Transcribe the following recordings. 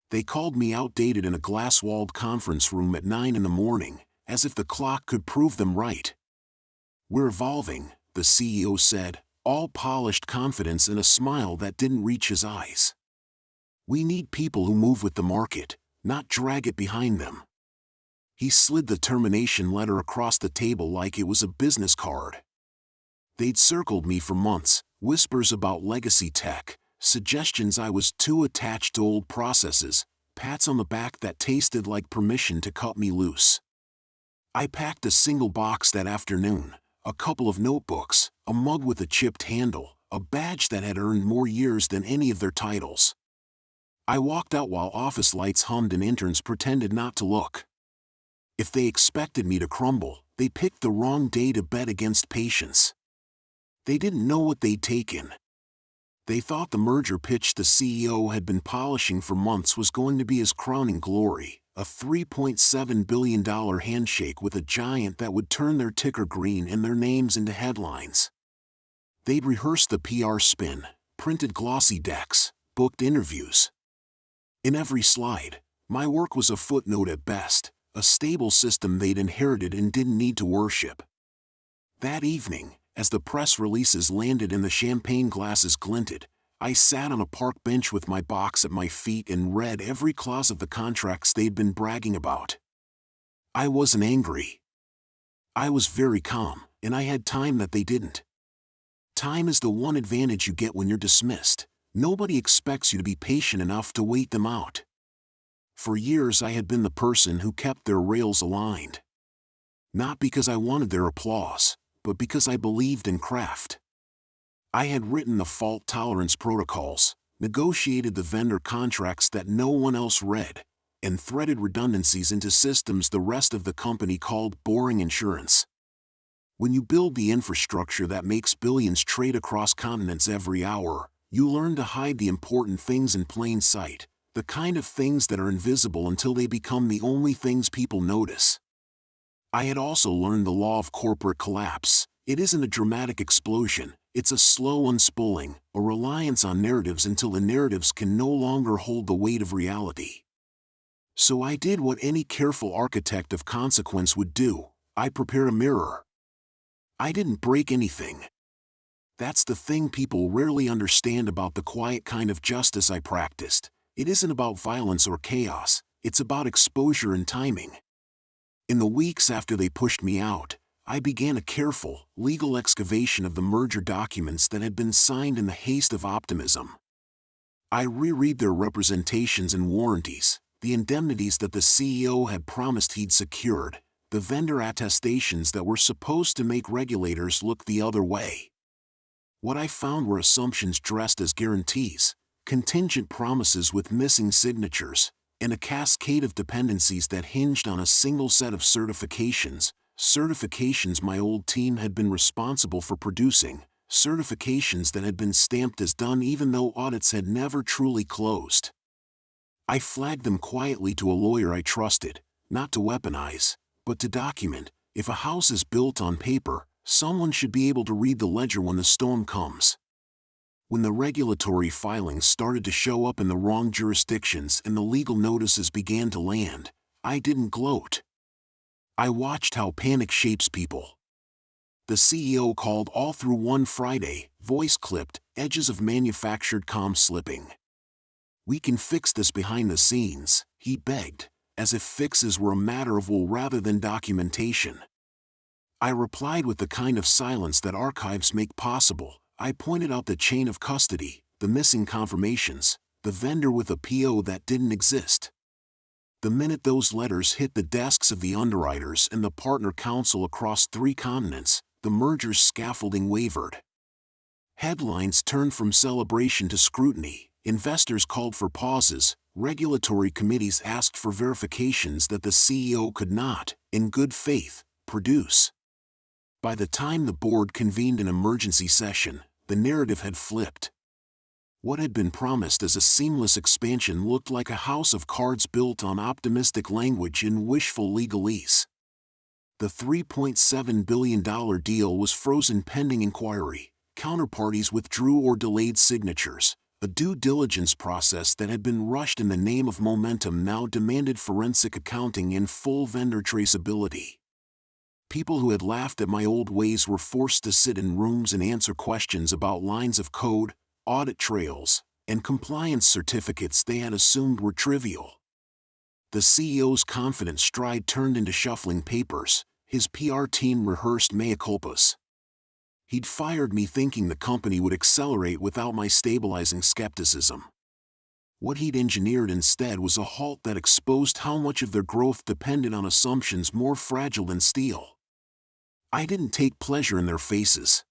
They called me outdated in a glass-walled conference room at 9 in the morning, as if the clock could prove them right. "We're evolving," the CEO said, all polished confidence and a smile that didn't reach his eyes. "We need people who move with the market, not drag it behind them." He slid the termination letter across the table like it was a business card. They'd circled me for months, whispers about legacy tech, suggestions I was too attached to old processes, pats on the back that tasted like permission to cut me loose. I packed a single box that afternoon, a couple of notebooks, a mug with a chipped handle, a badge that had earned more years than any of their titles. I walked out while office lights hummed and interns pretended not to look. If they expected me to crumble, they picked the wrong day to bet against patience. They didn't know what they'd taken. They thought the merger pitch the CEO had been polishing for months was going to be his crowning glory, a $3.7 billion handshake with a giant that would turn their ticker green and their names into headlines. They'd rehearsed the PR spin, printed glossy decks, booked interviews. In every slide, my work was a footnote at best, a stable system they'd inherited and didn't need to worship. That evening, as the press releases landed and the champagne glasses glinted, I sat on a park bench with my box at my feet and read every clause of the contracts they'd been bragging about. I wasn't angry. I was very calm, and I had time that they didn't. Time is the one advantage you get when you're dismissed. Nobody expects you to be patient enough to wait them out. For years I had been the person who kept their rails aligned. Not because I wanted their applause, but because I believed in craft. I had written the fault tolerance protocols, negotiated the vendor contracts that no one else read, and threaded redundancies into systems the rest of the company called boring insurance. When you build the infrastructure that makes billions trade across continents every hour, you learn to hide the important things in plain sight, the kind of things that are invisible until they become the only things people notice. I had also learned the law of corporate collapse. It isn't a dramatic explosion, it's a slow unspooling, a reliance on narratives until the narratives can no longer hold the weight of reality. So I did what any careful architect of consequence would do. I prepared a mirror. I didn't break anything. That's the thing people rarely understand about the quiet kind of justice I practiced. It isn't about violence or chaos, it's about exposure and timing. In the weeks after they pushed me out, I began a careful, legal excavation of the merger documents that had been signed in the haste of optimism. I reread their representations and warranties, the indemnities that the CEO had promised he'd secured, the vendor attestations that were supposed to make regulators look the other way. What I found were assumptions dressed as guarantees, contingent promises with missing signatures, and a cascade of dependencies that hinged on a single set of certifications my old team had been responsible for producing, certifications that had been stamped as done even though audits had never truly closed. I flagged them quietly to a lawyer I trusted, not to weaponize, but to document. If a house is built on paper, someone should be able to read the ledger when the storm comes. When the regulatory filings started to show up in the wrong jurisdictions and the legal notices began to land, I didn't gloat. I watched how panic shapes people. The CEO called all through one Friday, voice clipped, edges of manufactured comms slipping. "We can fix this behind the scenes," he begged, as if fixes were a matter of will rather than documentation. I replied with the kind of silence that archives make possible. I pointed out the chain of custody, the missing confirmations, the vendor with a PO that didn't exist. The minute those letters hit the desks of the underwriters and the partner counsel across 3 continents, the merger's scaffolding wavered. Headlines turned from celebration to scrutiny, investors called for pauses, regulatory committees asked for verifications that the CEO could not, in good faith, produce. By the time the board convened an emergency session, the narrative had flipped. What had been promised as a seamless expansion looked like a house of cards built on optimistic language and wishful legalese. The $3.7 billion deal was frozen pending inquiry, counterparties withdrew or delayed signatures, A due diligence process that had been rushed in the name of momentum now demanded forensic accounting and full vendor traceability. People who had laughed at my old ways were forced to sit in rooms and answer questions about lines of code, audit trails, and compliance certificates they had assumed were trivial. The CEO's confident stride turned into shuffling papers. His PR team rehearsed mea culpas. He'd fired me thinking the company would accelerate without my stabilizing skepticism. What he'd engineered instead was a halt that exposed how much of their growth depended on assumptions more fragile than steel. I didn't take pleasure in their faces.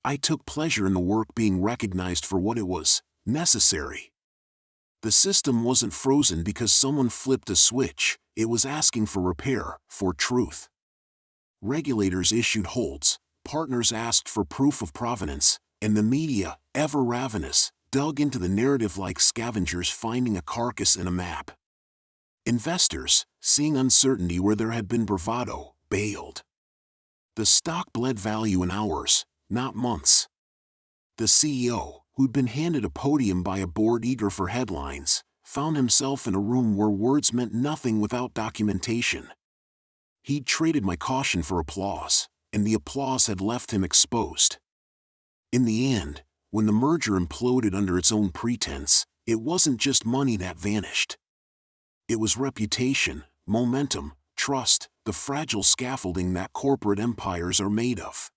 I took pleasure in the work being recognized for what it was, necessary. The system wasn't frozen because someone flipped a switch, it was asking for repair, for truth. Regulators issued holds, partners asked for proof of provenance, and the media, ever ravenous, dug into the narrative like scavengers finding a carcass in a map. Investors, seeing uncertainty where there had been bravado, bailed. The stock bled value in hours, not months. The CEO, who'd been handed a podium by a board eager for headlines, found himself in a room where words meant nothing without documentation. He'd traded my caution for applause, and the applause had left him exposed. In the end, when the merger imploded under its own pretense, it wasn't just money that vanished. It was reputation, momentum, trust, the fragile scaffolding that corporate empires are made of.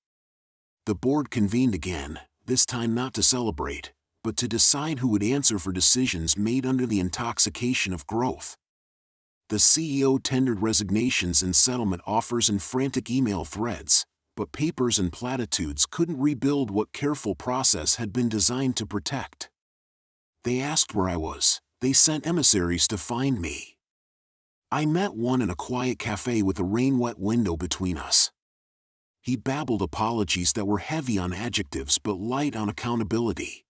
The board convened again, this time not to celebrate, but to decide who would answer for decisions made under the intoxication of growth. The CEO tendered resignations and settlement offers in frantic email threads, but papers and platitudes couldn't rebuild what careful process had been designed to protect. They asked where I was, they sent emissaries to find me. I met one in a quiet cafe with a rain-wet window between us. He babbled apologies that were heavy on adjectives but light on accountability.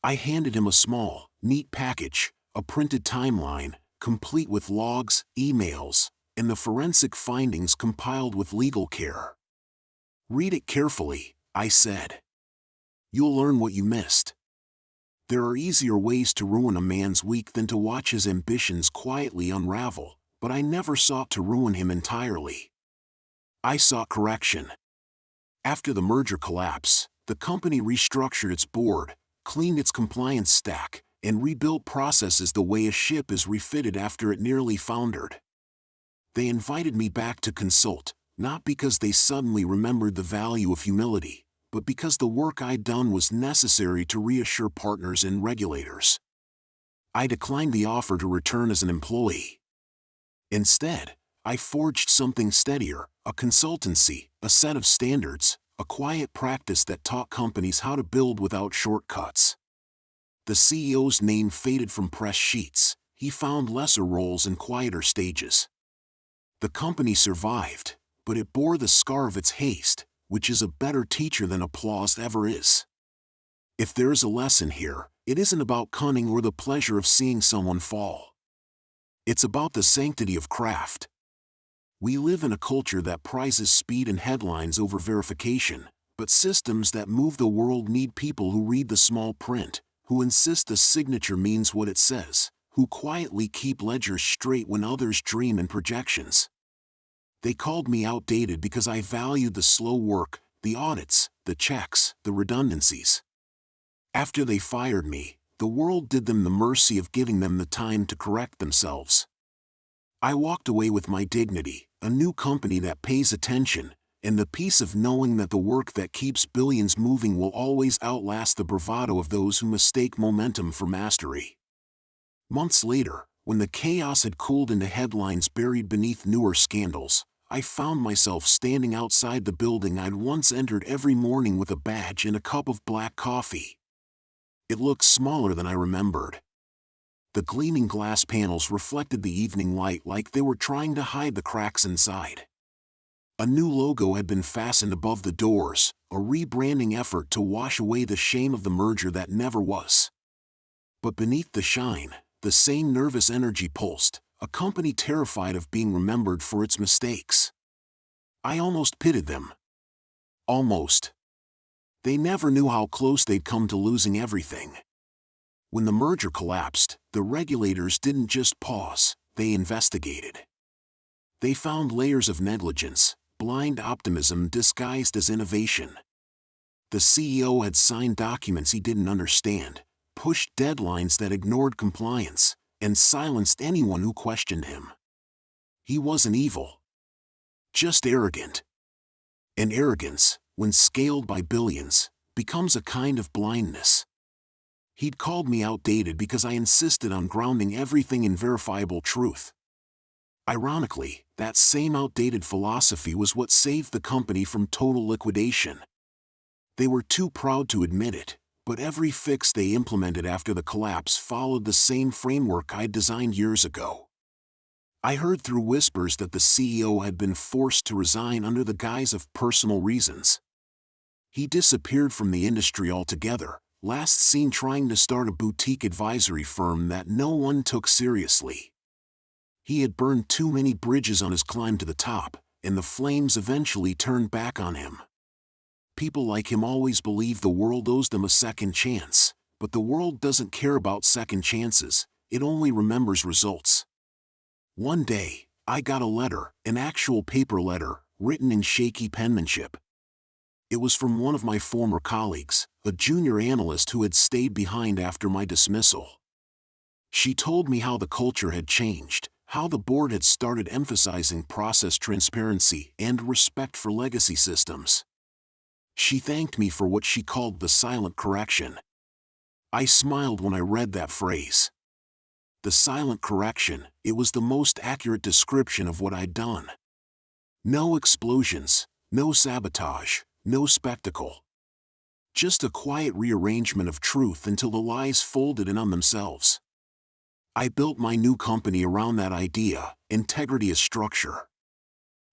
I handed him a small, neat package, a printed timeline, complete with logs, emails, and the forensic findings compiled with legal care. "Read it carefully," I said. "You'll learn what you missed." There are easier ways to ruin a man's week than to watch his ambitions quietly unravel, but I never sought to ruin him entirely. I sought correction. After the merger collapse, the company restructured its board, cleaned its compliance stack, and rebuilt processes the way a ship is refitted after it nearly foundered. They invited me back to consult, not because they suddenly remembered the value of humility, but because the work I'd done was necessary to reassure partners and regulators. I declined the offer to return as an employee. Instead, I forged something steadier, a consultancy, a set of standards, a quiet practice that taught companies how to build without shortcuts. The CEO's name faded from press sheets. He found lesser roles in quieter stages. The company survived, but it bore the scar of its haste, which is a better teacher than applause ever is. If there is a lesson here, it isn't about cunning or the pleasure of seeing someone fall. It's about the sanctity of craft. We live in a culture that prizes speed and headlines over verification, but systems that move the world need people who read the small print, who insist a signature means what it says, who quietly keep ledgers straight when others dream in projections. They called me outdated because I valued the slow work, the audits, the checks, the redundancies. After they fired me, the world did them the mercy of giving them the time to correct themselves. I walked away with my dignity, a new company that pays attention, and the peace of knowing that the work that keeps billions moving will always outlast the bravado of those who mistake momentum for mastery. Months later, when the chaos had cooled into headlines buried beneath newer scandals, I found myself standing outside the building I'd once entered every morning with a badge and a cup of black coffee. It looked smaller than I remembered. The gleaming glass panels reflected the evening light like they were trying to hide the cracks inside. A new logo had been fastened above the doors, a rebranding effort to wash away the shame of the merger that never was. But beneath the shine, the same nervous energy pulsed, a company terrified of being remembered for its mistakes. I almost pitied them. Almost. They never knew how close they'd come to losing everything. When the merger collapsed, the regulators didn't just pause, they investigated. They found layers of negligence, blind optimism disguised as innovation. The CEO had signed documents he didn't understand, pushed deadlines that ignored compliance, and silenced anyone who questioned him. He wasn't evil, just arrogant. And arrogance, when scaled by billions, becomes a kind of blindness. He'd called me outdated because I insisted on grounding everything in verifiable truth. Ironically, that same outdated philosophy was what saved the company from total liquidation. They were too proud to admit it, but every fix they implemented after the collapse followed the same framework I'd designed years ago. I heard through whispers that the CEO had been forced to resign under the guise of personal reasons. He disappeared from the industry altogether, last seen trying to start a boutique advisory firm that no one took seriously. He had burned too many bridges on his climb to the top, and the flames eventually turned back on him. People like him always believe the world owes them a second chance, but the world doesn't care about second chances, it only remembers results. One day, I got a letter, an actual paper letter, written in shaky penmanship. It was from one of my former colleagues, a junior analyst who had stayed behind after my dismissal. She told me how the culture had changed, how the board had started emphasizing process transparency and respect for legacy systems. She thanked me for what she called the silent correction. I smiled when I read that phrase. The silent correction, it was the most accurate description of what I'd done. No explosions, no sabotage, no spectacle. Just a quiet rearrangement of truth until the lies folded in on themselves. I built my new company around that idea, integrity as structure.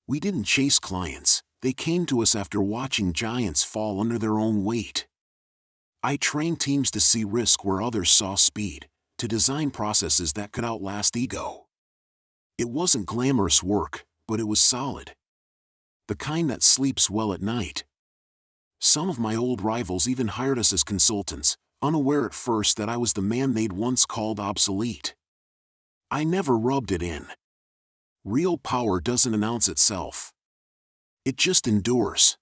We didn't chase clients, they came to us after watching giants fall under their own weight. I trained teams to see risk where others saw speed, to design processes that could outlast ego. It wasn't glamorous work, but it was solid. The kind that sleeps well at night. Some of my old rivals even hired us as consultants, unaware at first that I was the man they'd once called obsolete. I never rubbed it in. Real power doesn't announce itself. It just endures.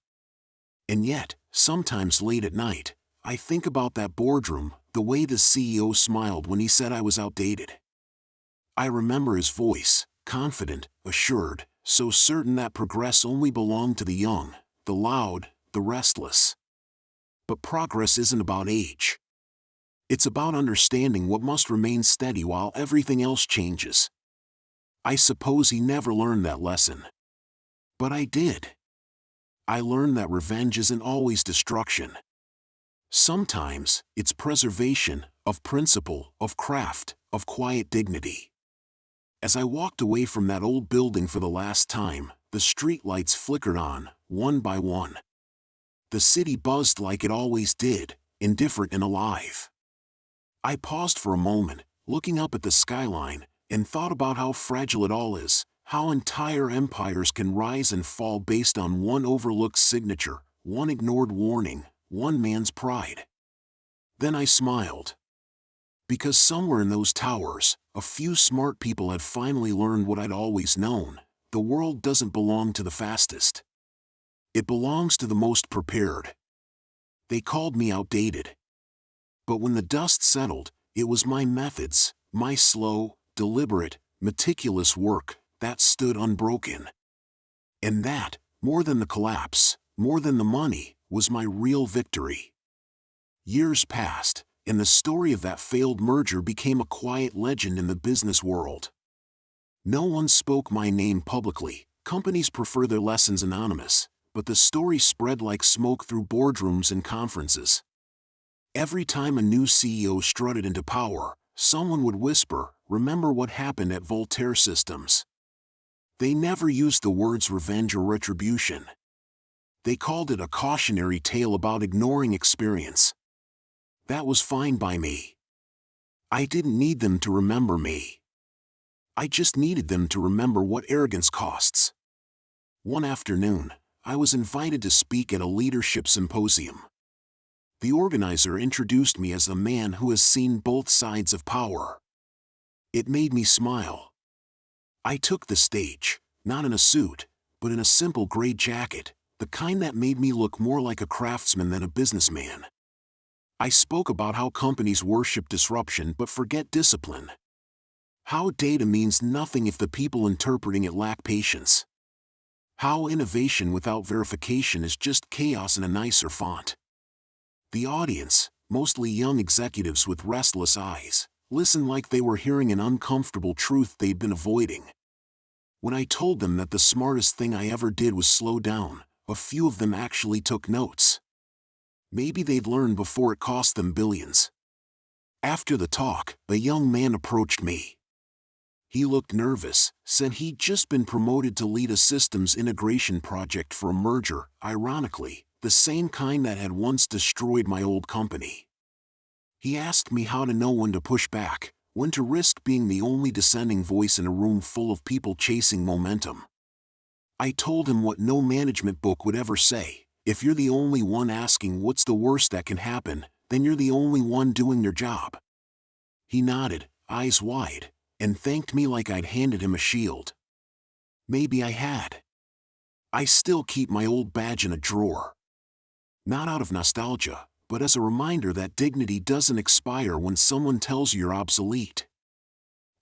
And yet, sometimes late at night, I think about that boardroom, the way the CEO smiled when he said I was outdated. I remember his voice, confident, assured, so certain that progress only belonged to the young, the loud, the restless. But progress isn't about age. It's about understanding what must remain steady while everything else changes. I suppose he never learned that lesson. But I did. I learned that revenge isn't always destruction. Sometimes, it's preservation, of principle, of craft, of quiet dignity. As I walked away from that old building for the last time, the streetlights flickered on, one by one. The city buzzed like it always did, indifferent and alive. I paused for a moment, looking up at the skyline, and thought about how fragile it all is, how entire empires can rise and fall based on one overlooked signature, one ignored warning, one man's pride. Then I smiled. Because somewhere in those towers, a few smart people had finally learned what I'd always known: the world doesn't belong to the fastest. It belongs to the most prepared. They called me outdated. But when the dust settled, it was my methods, my slow, deliberate, meticulous work, that stood unbroken. And that, more than the collapse, more than the money, was my real victory. Years passed, and the story of that failed merger became a quiet legend in the business world. No one spoke my name publicly, companies prefer their lessons anonymous, but the story spread like smoke through boardrooms and conferences. Every time a new CEO strutted into power, someone would whisper, "Remember what happened at Voltaire Systems." They never used the words revenge or retribution. They called it a cautionary tale about ignoring experience. That was fine by me. I didn't need them to remember me. I just needed them to remember what arrogance costs. One afternoon, I was invited to speak at a leadership symposium. The organizer introduced me as a man who has seen both sides of power. It made me smile. I took the stage, not in a suit, but in a simple gray jacket, the kind that made me look more like a craftsman than a businessman. I spoke about how companies worship disruption but forget discipline. How data means nothing if the people interpreting it lack patience. How innovation without verification is just chaos in a nicer font. The audience, mostly young executives with restless eyes, listened like they were hearing an uncomfortable truth they'd been avoiding. When I told them that the smartest thing I ever did was slow down, a few of them actually took notes. Maybe they'd learned before it cost them billions. After the talk, a young man approached me. He looked nervous, said he'd just been promoted to lead a systems integration project for a merger, ironically, the same kind that had once destroyed my old company. He asked me how to know when to push back, when to risk being the only dissenting voice in a room full of people chasing momentum. I told him what no management book would ever say: if you're the only one asking what's the worst that can happen, then you're the only one doing your job. He nodded, eyes wide, and thanked me like I'd handed him a shield. Maybe I had. I still keep my old badge in a drawer. Not out of nostalgia, but as a reminder that dignity doesn't expire when someone tells you you're obsolete.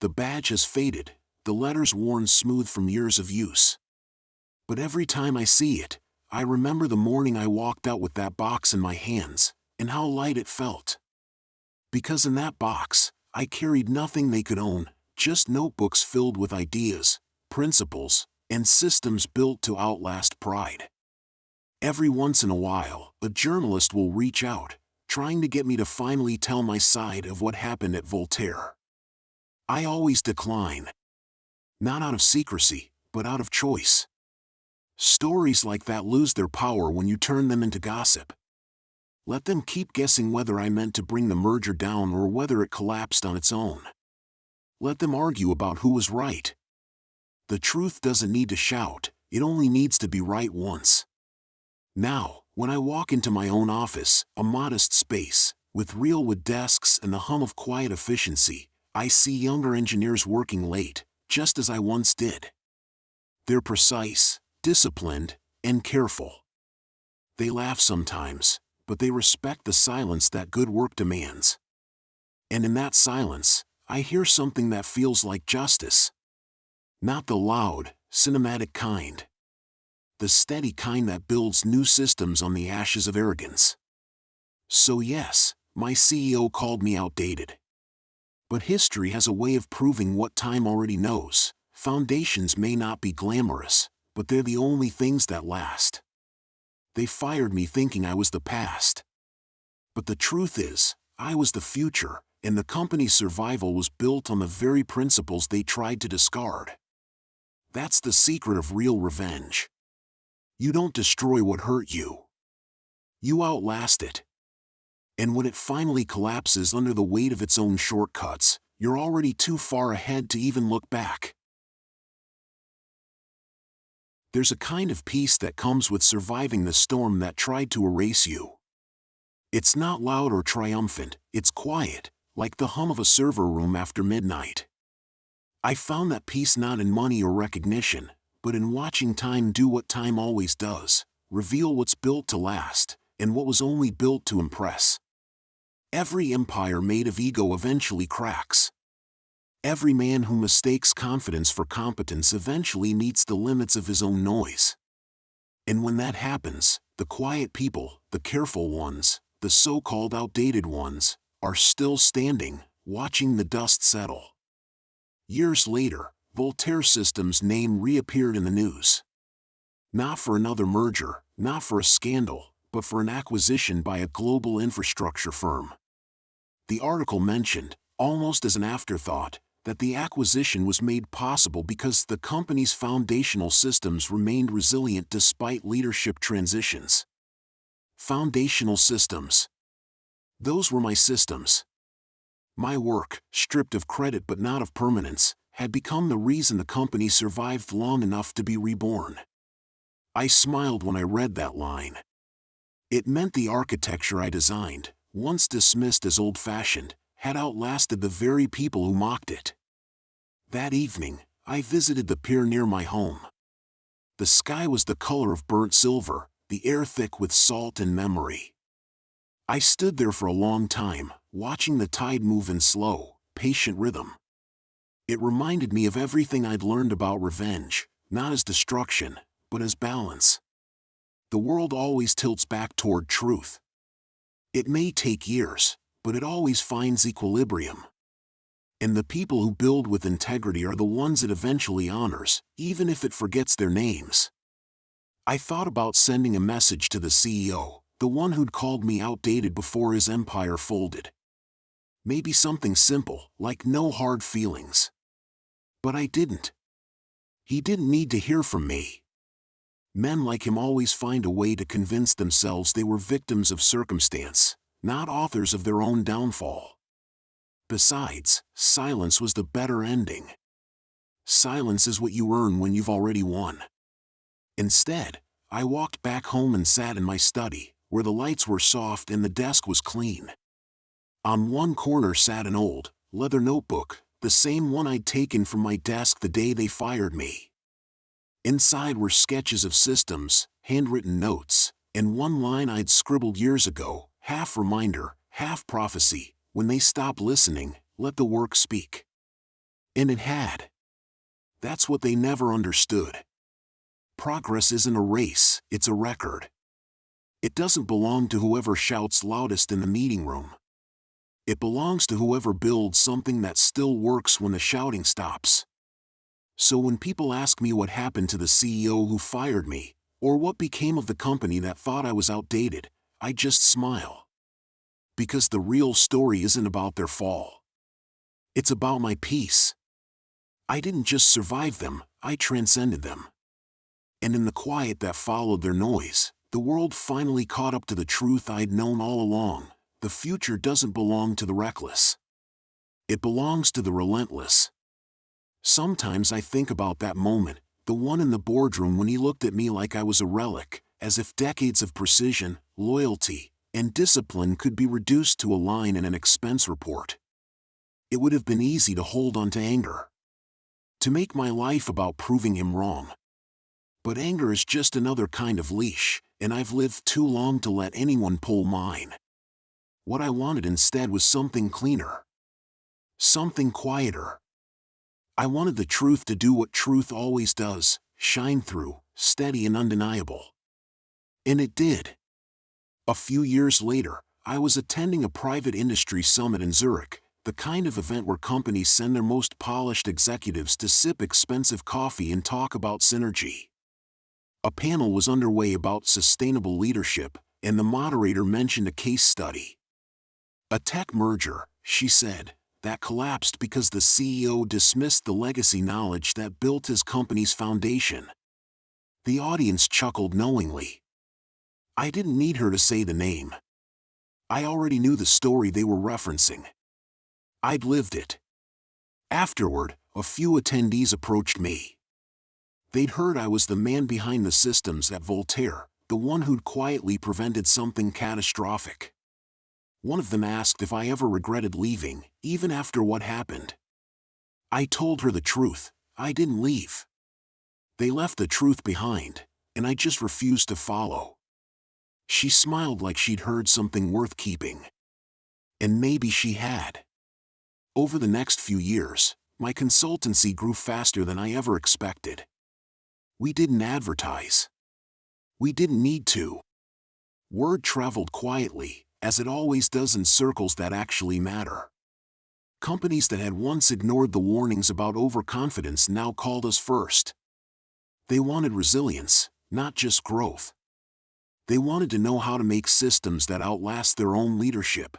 The badge has faded, the letters worn smooth from years of use. But every time I see it, I remember the morning I walked out with that box in my hands, and how light it felt. Because in that box, I carried nothing they could own, just notebooks filled with ideas, principles, and systems built to outlast pride. Every once in a while, a journalist will reach out, trying to get me to finally tell my side of what happened at Voltaire. I always decline. Not out of secrecy, but out of choice. Stories like that lose their power when you turn them into gossip. Let them keep guessing whether I meant to bring the merger down or whether it collapsed on its own. Let them argue about who was right. The truth doesn't need to shout, it only needs to be right once. Now, when I walk into my own office, a modest space, with real wood desks and the hum of quiet efficiency, I see younger engineers working late, just as I once did. They're precise, disciplined, and careful. They laugh sometimes, but they respect the silence that good work demands. And in that silence, I hear something that feels like justice. Not the loud, cinematic kind. The steady kind that builds new systems on the ashes of arrogance. So yes, my CEO called me outdated. But history has a way of proving what time already knows. Foundations may not be glamorous, but they're the only things that last. They fired me thinking I was the past. But the truth is, I was the future, and the company's survival was built on the very principles they tried to discard. That's the secret of real revenge. You don't destroy what hurt you. You outlast it. And when it finally collapses under the weight of its own shortcuts, you're already too far ahead to even look back. There's a kind of peace that comes with surviving the storm that tried to erase you. It's not loud or triumphant, it's quiet, like the hum of a server room after midnight. I found that peace not in money or recognition, but in watching time do what time always does, reveal what's built to last, and what was only built to impress. Every empire made of ego eventually cracks. Every man who mistakes confidence for competence eventually meets the limits of his own noise. And when that happens, the quiet people, the careful ones, the so-called outdated ones, are still standing, watching the dust settle. Years later, Voltaire Systems' name reappeared in the news. Not for another merger, not for a scandal, but for an acquisition by a global infrastructure firm. The article mentioned, almost as an afterthought, that the acquisition was made possible because the company's foundational systems remained resilient despite leadership transitions. Foundational systems. Those were my systems. My work, stripped of credit but not of permanence, had become the reason the company survived long enough to be reborn. I smiled when I read that line. It meant the architecture I designed, once dismissed as old-fashioned, had outlasted the very people who mocked it. That evening, I visited the pier near my home. The sky was the color of burnt silver, the air thick with salt and memory. I stood there for a long time, watching the tide move in slow, patient rhythm. It reminded me of everything I'd learned about revenge, not as destruction, but as balance. The world always tilts back toward truth. It may take years, but it always finds equilibrium. And the people who build with integrity are the ones it eventually honors, even if it forgets their names. I thought about sending a message to the CEO, the one who'd called me outdated before his empire folded. Maybe something simple, like no hard feelings. But I didn't. He didn't need to hear from me. Men like him always find a way to convince themselves they were victims of circumstance, not authors of their own downfall. Besides, silence was the better ending. Silence is what you earn when you've already won. Instead, I walked back home and sat in my study, where the lights were soft and the desk was clean. On one corner sat an old, leather notebook, the same one I'd taken from my desk the day they fired me. Inside were sketches of systems, handwritten notes, and one line I'd scribbled years ago, half reminder, half prophecy: when they stop listening, let the work speak. And it had. That's what they never understood. Progress isn't a race, it's a record. It doesn't belong to whoever shouts loudest in the meeting room. It belongs to whoever builds something that still works when the shouting stops. So when people ask me what happened to the CEO who fired me, or what became of the company that thought I was outdated, I just smile. Because the real story isn't about their fall. It's about my peace. I didn't just survive them, I transcended them. And in the quiet that followed their noise, the world finally caught up to the truth I'd known all along: the future doesn't belong to the reckless. It belongs to the relentless. Sometimes I think about that moment, the one in the boardroom when he looked at me like I was a relic, as if decades of precision, loyalty, and discipline could be reduced to a line in an expense report. It would have been easy to hold on to anger. To make my life about proving him wrong. But anger is just another kind of leash, and I've lived too long to let anyone pull mine. What I wanted instead was something cleaner. Something quieter. I wanted the truth to do what truth always does: shine through, steady and undeniable. And it did. A few years later, I was attending a private industry summit in Zurich, the kind of event where companies send their most polished executives to sip expensive coffee and talk about synergy. A panel was underway about sustainable leadership, and the moderator mentioned a case study. A tech merger, she said, that collapsed because the CEO dismissed the legacy knowledge that built his company's foundation. The audience chuckled knowingly. I didn't need her to say the name. I already knew the story they were referencing. I'd lived it. Afterward, a few attendees approached me. They'd heard I was the man behind the systems at Voltaire, the one who'd quietly prevented something catastrophic. One of them asked if I ever regretted leaving, even after what happened. I told her the truth: I didn't leave. They left the truth behind, and I just refused to follow. She smiled like she'd heard something worth keeping. And maybe she had. Over the next few years, my consultancy grew faster than I ever expected. We didn't advertise. We didn't need to. Word traveled quietly, as it always does in circles that actually matter. Companies that had once ignored the warnings about overconfidence now called us first. They wanted resilience, not just growth. They wanted to know how to make systems that outlast their own leadership.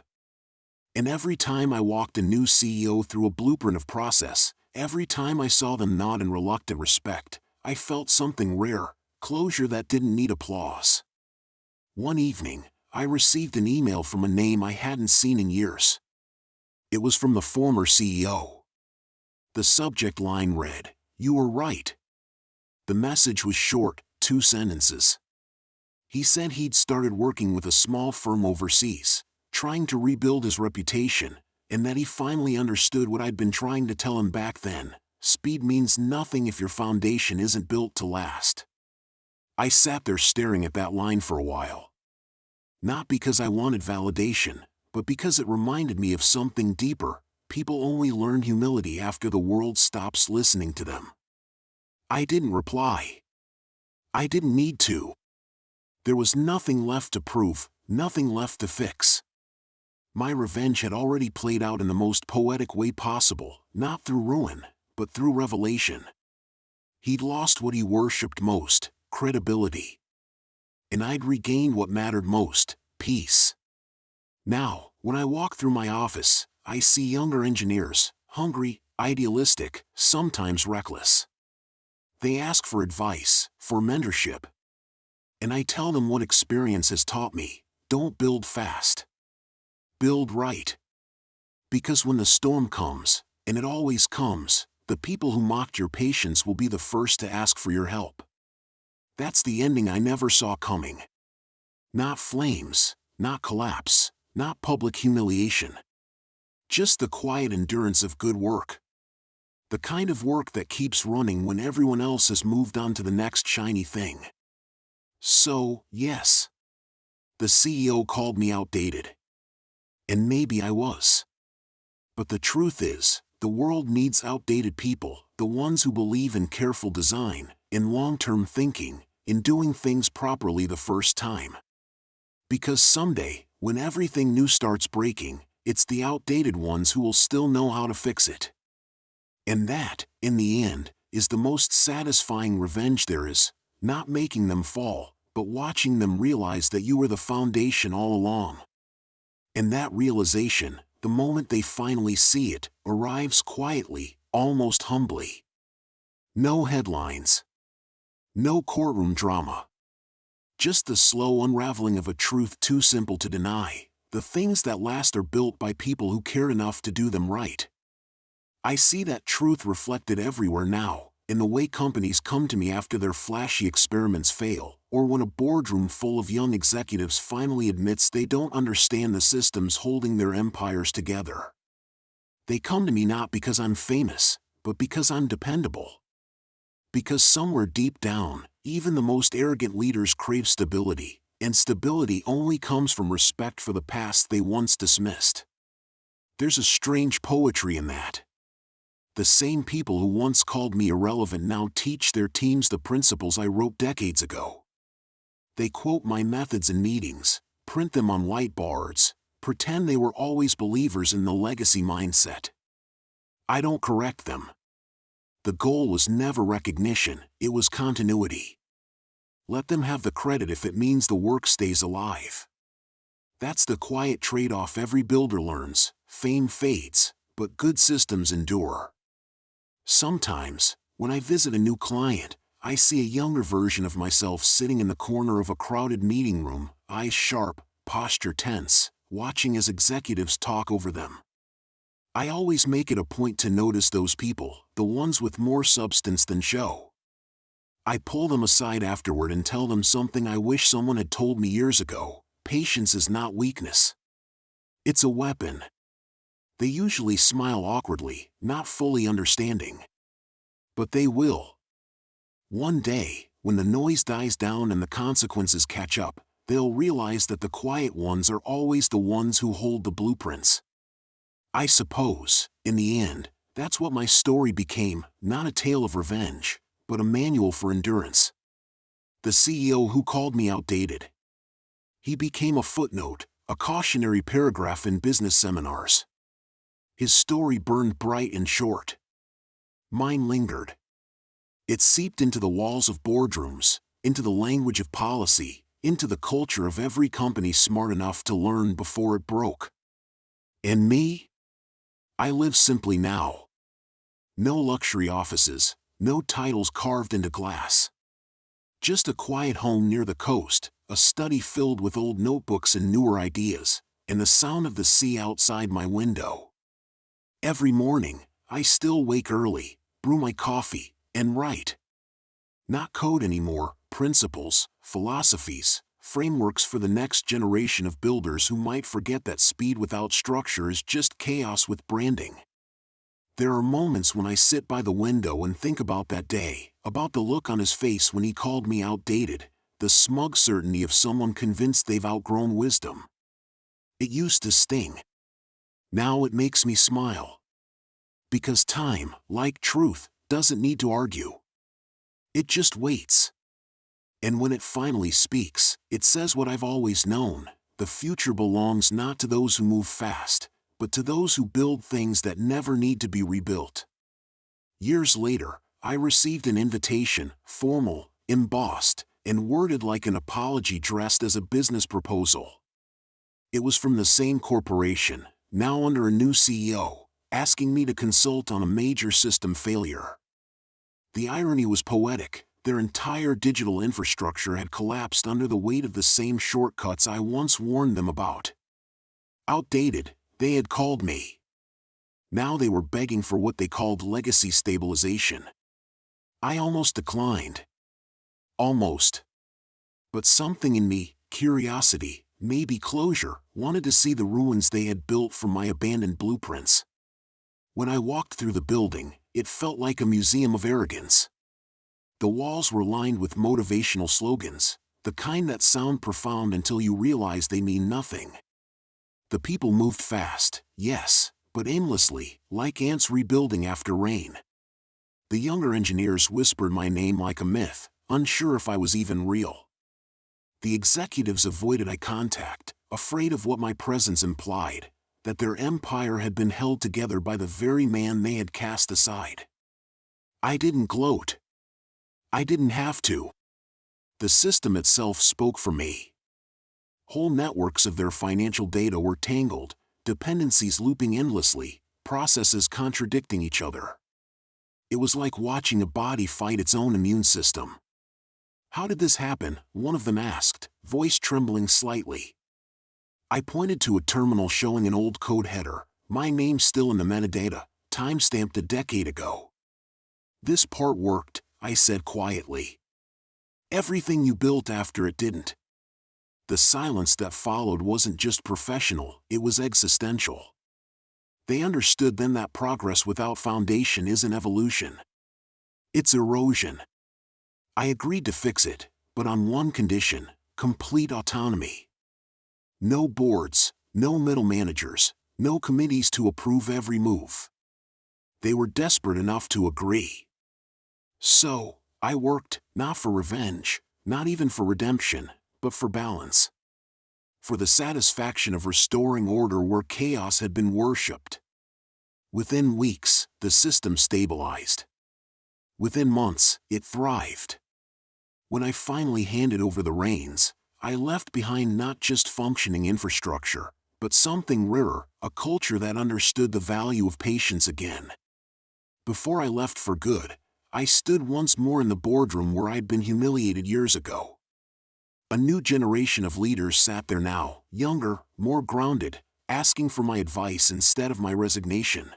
And every time I walked a new CEO through a blueprint of process, every time I saw them nod in reluctant respect, I felt something rare: closure that didn't need applause. One evening, I received an email from a name I hadn't seen in years. It was from the former CEO. The subject line read, "You were right." The message was short, 2 sentences. He said he'd started working with a small firm overseas, trying to rebuild his reputation, and that he finally understood what I'd been trying to tell him back then: speed means nothing if your foundation isn't built to last. I sat there staring at that line for a while. Not because I wanted validation, but because it reminded me of something deeper. People only learn humility after the world stops listening to them. I didn't reply. I didn't need to. There was nothing left to prove, nothing left to fix. My revenge had already played out in the most poetic way possible, not through ruin, but through revelation. He'd lost what he worshipped most: credibility. And I'd regained what mattered most: peace. Now, when I walk through my office, I see younger engineers, hungry, idealistic, sometimes reckless. They ask for advice, for mentorship. And I tell them what experience has taught me: don't build fast. Build right. Because when the storm comes, and it always comes, the people who mocked your patience will be the first to ask for your help. That's the ending I never saw coming. Not flames, not collapse, not public humiliation. Just the quiet endurance of good work. The kind of work that keeps running when everyone else has moved on to the next shiny thing. So, yes. The CEO called me outdated. And maybe I was. But the truth is, the world needs outdated people, the ones who believe in careful design, in long-term thinking, in doing things properly the first time. Because someday, when everything new starts breaking, it's the outdated ones who will still know how to fix it. And that, in the end, is the most satisfying revenge there is: not making them fall, but watching them realize that you were the foundation all along. And that realization, the moment they finally see it, arrives quietly, almost humbly. No headlines. No courtroom drama. Just the slow unraveling of a truth too simple to deny. The things that last are built by people who care enough to do them right. I see that truth reflected everywhere now, in the way companies come to me after their flashy experiments fail, or when a boardroom full of young executives finally admits they don't understand the systems holding their empires together. They come to me not because I'm famous, but because I'm dependable. Because somewhere deep down, even the most arrogant leaders crave stability, and stability only comes from respect for the past they once dismissed. There's a strange poetry in that. The same people who once called me irrelevant now teach their teams the principles I wrote decades ago. They quote my methods in meetings, print them on whiteboards, pretend they were always believers in the legacy mindset. I don't correct them. The goal was never recognition, it was continuity. Let them have the credit if it means the work stays alive. That's the quiet trade-off every builder learns: fame fades, but good systems endure. Sometimes, when I visit a new client, I see a younger version of myself sitting in the corner of a crowded meeting room, eyes sharp, posture tense, watching as executives talk over them. I always make it a point to notice those people, the ones with more substance than show. I pull them aside afterward and tell them something I wish someone had told me years ago: patience is not weakness. It's a weapon. They usually smile awkwardly, not fully understanding. But they will. One day, when the noise dies down and the consequences catch up, they'll realize that the quiet ones are always the ones who hold the blueprints. I suppose, in the end, that's what my story became: not a tale of revenge, but a manual for endurance. The CEO who called me outdated. He became a footnote, a cautionary paragraph in business seminars. His story burned bright and short. Mine lingered. It seeped into the walls of boardrooms, into the language of policy, into the culture of every company smart enough to learn before it broke. And me? I live simply now. No luxury offices, no titles carved into glass. Just a quiet home near the coast, a study filled with old notebooks and newer ideas, and the sound of the sea outside my window. Every morning, I still wake early, brew my coffee, and write. Not code anymore: principles, philosophies, frameworks for the next generation of builders who might forget that speed without structure is just chaos with branding. There are moments when I sit by the window and think about that day, about the look on his face when he called me outdated, the smug certainty of someone convinced they've outgrown wisdom. It used to sting. Now it makes me smile. Because time, like truth, doesn't need to argue. It just waits. And when it finally speaks, it says what I've always known: the future belongs not to those who move fast, but to those who build things that never need to be rebuilt. Years later, I received an invitation, formal, embossed, and worded like an apology dressed as a business proposal. It was from the same corporation, now under a new CEO, asking me to consult on a major system failure. The irony was poetic. Their entire digital infrastructure had collapsed under the weight of the same shortcuts I once warned them about. Outdated, they had called me. Now they were begging for what they called legacy stabilization. I almost declined. Almost. But something in me, curiosity, maybe closure, wanted to see the ruins they had built from my abandoned blueprints. When I walked through the building, it felt like a museum of arrogance. The walls were lined with motivational slogans, the kind that sound profound until you realize they mean nothing. The people moved fast, yes, but aimlessly, like ants rebuilding after rain. The younger engineers whispered my name like a myth, unsure if I was even real. The executives avoided eye contact, afraid of what my presence implied, that their empire had been held together by the very man they had cast aside. I didn't gloat. I didn't have to. The system itself spoke for me. Whole networks of their financial data were tangled, dependencies looping endlessly, processes contradicting each other. It was like watching a body fight its own immune system. "How did this happen?" one of them asked, voice trembling slightly. I pointed to a terminal showing an old code header, my name still in the metadata, time-stamped a decade ago. "This part worked," I said quietly. "Everything you built after it didn't." The silence that followed wasn't just professional, it was existential. They understood then that progress without foundation isn't evolution. It's erosion. I agreed to fix it, but on one condition: complete autonomy. No boards, no middle managers, no committees to approve every move. They were desperate enough to agree. So, I worked, not for revenge, not even for redemption, but for balance. For the satisfaction of restoring order where chaos had been worshipped. Within weeks, the system stabilized. Within months, it thrived. When I finally handed over the reins, I left behind not just functioning infrastructure, but something rarer, a culture that understood the value of patience again. Before I left for good, I stood once more in the boardroom where I'd been humiliated years ago. A new generation of leaders sat there now, younger, more grounded, asking for my advice instead of my resignation.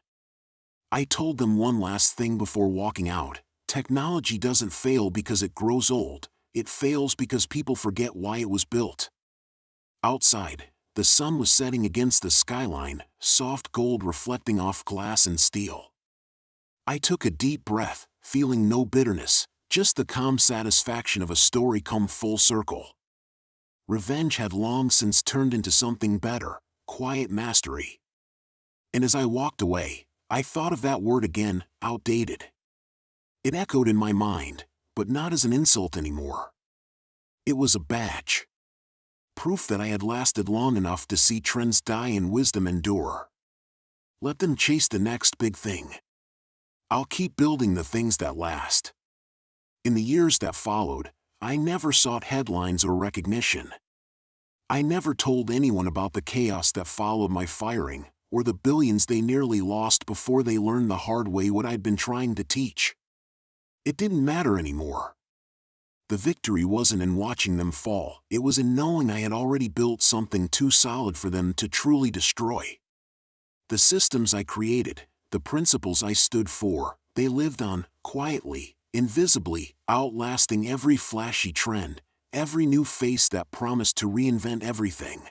I told them one last thing before walking out: technology doesn't fail because it grows old, it fails because people forget why it was built. Outside, the sun was setting against the skyline, soft gold reflecting off glass and steel. I took a deep breath, feeling no bitterness, just the calm satisfaction of a story come full circle. Revenge had long since turned into something better: quiet mastery. And as I walked away, I thought of that word again: outdated. It echoed in my mind, but not as an insult anymore. It was a badge. Proof that I had lasted long enough to see trends die and wisdom endure. Let them chase the next big thing. I'll keep building the things that last. In the years that followed, I never sought headlines or recognition. I never told anyone about the chaos that followed my firing, or the billions they nearly lost before they learned the hard way what I'd been trying to teach. It didn't matter anymore. The victory wasn't in watching them fall, it was in knowing I had already built something too solid for them to truly destroy. The systems I created, the principles I stood for, they lived on, quietly, invisibly, outlasting every flashy trend, every new face that promised to reinvent everything.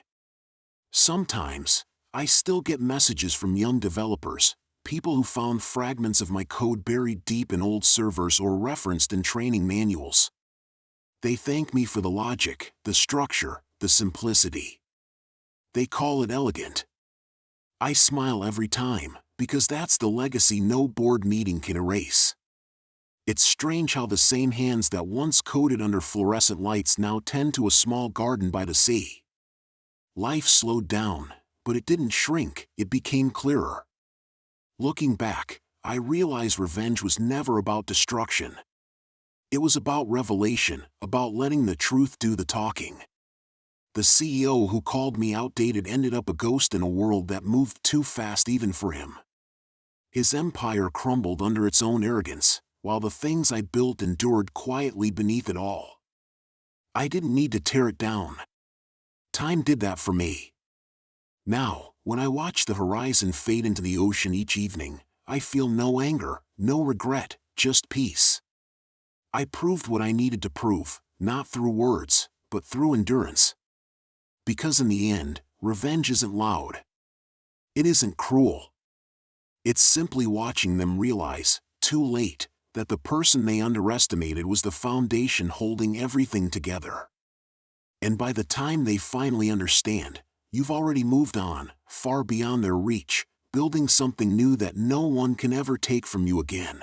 Sometimes, I still get messages from young developers, people who found fragments of my code buried deep in old servers or referenced in training manuals. They thank me for the logic, the structure, the simplicity. They call it elegant. I smile every time, because that's the legacy no board meeting can erase. It's strange how the same hands that once coded under fluorescent lights now tend to a small garden by the sea. Life slowed down, but it didn't shrink, it became clearer. Looking back, I realize revenge was never about destruction. It was about revelation, about letting the truth do the talking. The CEO who called me outdated ended up a ghost in a world that moved too fast even for him. His empire crumbled under its own arrogance, while the things I built endured quietly beneath it all. I didn't need to tear it down. Time did that for me. Now, when I watch the horizon fade into the ocean each evening, I feel no anger, no regret, just peace. I proved what I needed to prove, not through words, but through endurance. Because in the end, revenge isn't loud. It isn't cruel. It's simply watching them realize, too late, that the person they underestimated was the foundation holding everything together. And by the time they finally understand, you've already moved on, far beyond their reach, building something new that no one can ever take from you again.